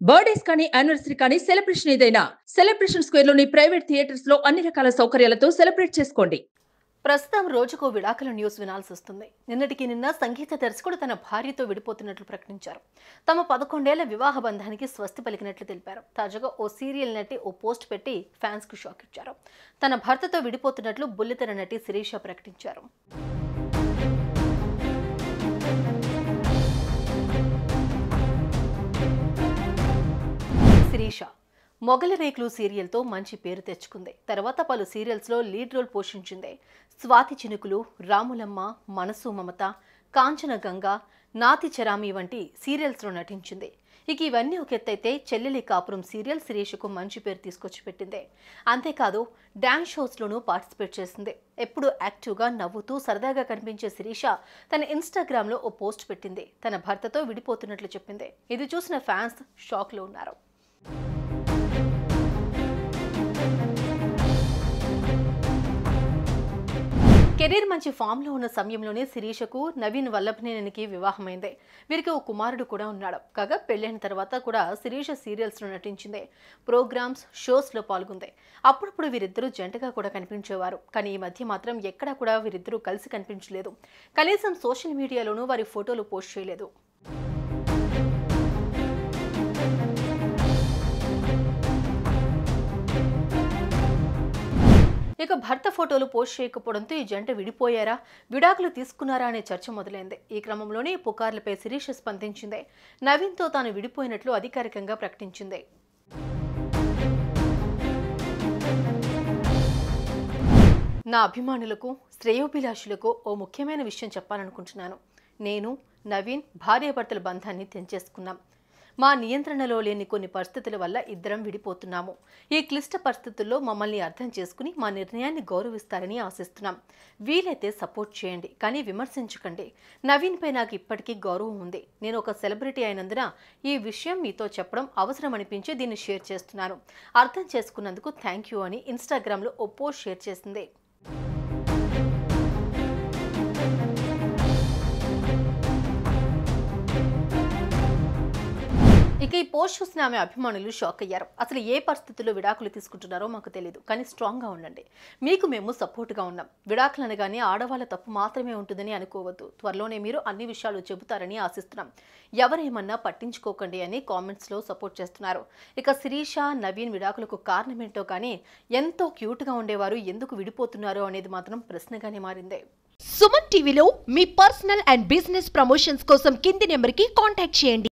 Birthdays కానీ anniversary కానీ celebration ఏదైనా సెలబ్రేషన్ స్క్వేర్ లోని ప్రైవేట్ థియేటర్స్ లో అన్ని రకాల సౌకర్యాలతో సెలబ్రేట్ చేసుకోండి. ప్రస్తుతం రోజుకో విడాకుల న్యూస్ వినాల్సి వస్తుంది. నిన్నటికి నిన్న సంగీత దర్శకుడు తన భార్యతో విడిపోతున్నట్లు ప్రకటించారు. తమ 11 ఏళ్ల వివాహ బంధానికి స్వస్తి పలికినట్లు తెలిపారు. తాజాగా ఓ సీరియల్ నటి ఓ పోస్ట్ పెట్టి ఫ్యాన్స్ కు షాక్ ఇచ్చారు. తన భర్తతో విడిపోతున్నట్లు బుల్లితెర నటి శిరీష ప్రకటించారు. శిరీష మొగలి రేకులు సీరియల్తో మంచి పేరు తెచ్చుకుంది. తర్వాత పలు సీరియల్స్లో లీడ్ రోల్ పోషించింది. స్వాతి చినుకులు, రాములమ్మ, మనసు మమత, కాంచన గంగ, నాతి చరామి వంటి సీరియల్స్లో నటించింది. ఇక ఇవన్నీ ఒక ఎత్తైతే చెల్లెలి కాపురం సీరియల్ శిరీషకు మంచి పేరు తీసుకొచ్చి పెట్టింది. అంతేకాదు డాన్స్ షోస్లోనూ పార్టిసిపేట్ చేసింది. ఎప్పుడు యాక్టివ్గా నవ్వుతూ సరదాగా కనిపించే శిరీష తన ఇన్స్టాగ్రామ్లో ఓ పోస్ట్ పెట్టింది. తన భర్తతో విడిపోతున్నట్లు చెప్పింది. ఇది చూసిన ఫ్యాన్స్ షాక్లో ఉన్నారు. కెరీర్ మంచి ఫామ్లో ఉన్న సమయంలోనే శిరీషకు నవీన్ వల్లభనేనికి వివాహమైంది. వీరికి ఓ కుమారుడు కూడా ఉన్నాడు. కాగా పెళ్లైన తర్వాత కూడా శిరీష సీరియల్స్లో నటించింది. ప్రోగ్రామ్స్, షోస్లో పాల్గొంది. అప్పుడప్పుడు వీరిద్దరూ జంటగా కూడా కనిపించేవారు. కానీ ఈ మధ్య మాత్రం ఎక్కడా కూడా వీరిద్దరూ కలిసి కనిపించలేదు. కనీసం సోషల్ మీడియాలోనూ వారి ఫోటోలు పోస్ట్ చేయలేదు. ఇక భర్త ఫోటోలు పోస్ట్ చేయకపోవడంతో ఈ జంట విడిపోయారా, విడాకులు తీసుకున్నారా అనే చర్చ మొదలైంది. ఈ క్రమంలోనే పుకార్లపై శిరీష స్పందించింది. నవీన్తో తాను విడిపోయినట్లు అధికారికంగా ప్రకటించింది. నా అభిమానులకు, శ్రేయోభిలాషులకు ఓ ముఖ్యమైన విషయం చెప్పాలనుకుంటున్నాను. నేను, నవీన్ భార్యాభర్తల బంధాన్ని తెంచేసుకున్నాం. మా నియంత్రణలో లేని కొన్ని పరిస్థితుల వల్ల ఇద్దరం విడిపోతున్నాము. ఈ క్లిష్ట పరిస్థితుల్లో మమ్మల్ని అర్థం చేసుకుని మా నిర్ణయాన్ని గౌరవిస్తారని ఆశిస్తున్నాం. వీలైతే సపోర్ట్ చేయండి, కానీ విమర్శించకండి. నవీన్పై నాకు ఇప్పటికీ గౌరవం ఉంది. నేను ఒక సెలబ్రిటీ అయినందున ఈ విషయం మీతో చెప్పడం అవసరం అనిపించి దీన్ని షేర్ చేస్తున్నాను. అర్థం చేసుకున్నందుకు థ్యాంక్ యూ అని ఇన్స్టాగ్రామ్లో ఓ పోస్ట్ షేర్ చేసింది. ఇక ఈ పోస్ట్ చూసిన ఆమె అభిమానులు షాక్ అయ్యారు. అసలు ఏ పరిస్థితుల్లో విడాకులు తీసుకుంటున్నారో మాకు తెలియదు, కానీ స్ట్రాంగ్గా ఉండండి. మీకు మేము సపోర్ట్గా ఉన్నాం. విడాకులు అనగానే ఆడవాళ్ళ తప్పు మాత్రమే ఉంటుందని అనుకోవద్దు. త్వరలోనే మీరు అన్ని విషయాలు చెబుతారని ఆశిస్తున్నాం. ఎవరేమన్నా పట్టించుకోకండి అని కామెంట్స్లో సపోర్ట్ చేస్తున్నారు. ఇక శిరీష, నవీన్ విడాకులకు కారణమేంటో కానీ ఎంతో క్యూట్గా ఉండేవారు ఎందుకు విడిపోతున్నారో అనేది మాత్రం ప్రశ్నగానే మారింది. సుమన్ టీవీలో మీ పర్సనల్ అండ్ బిజినెస్ ప్రమోషన్స్ కోసం కింది నెంబర్కి కాంటాక్ట్ చేయండి.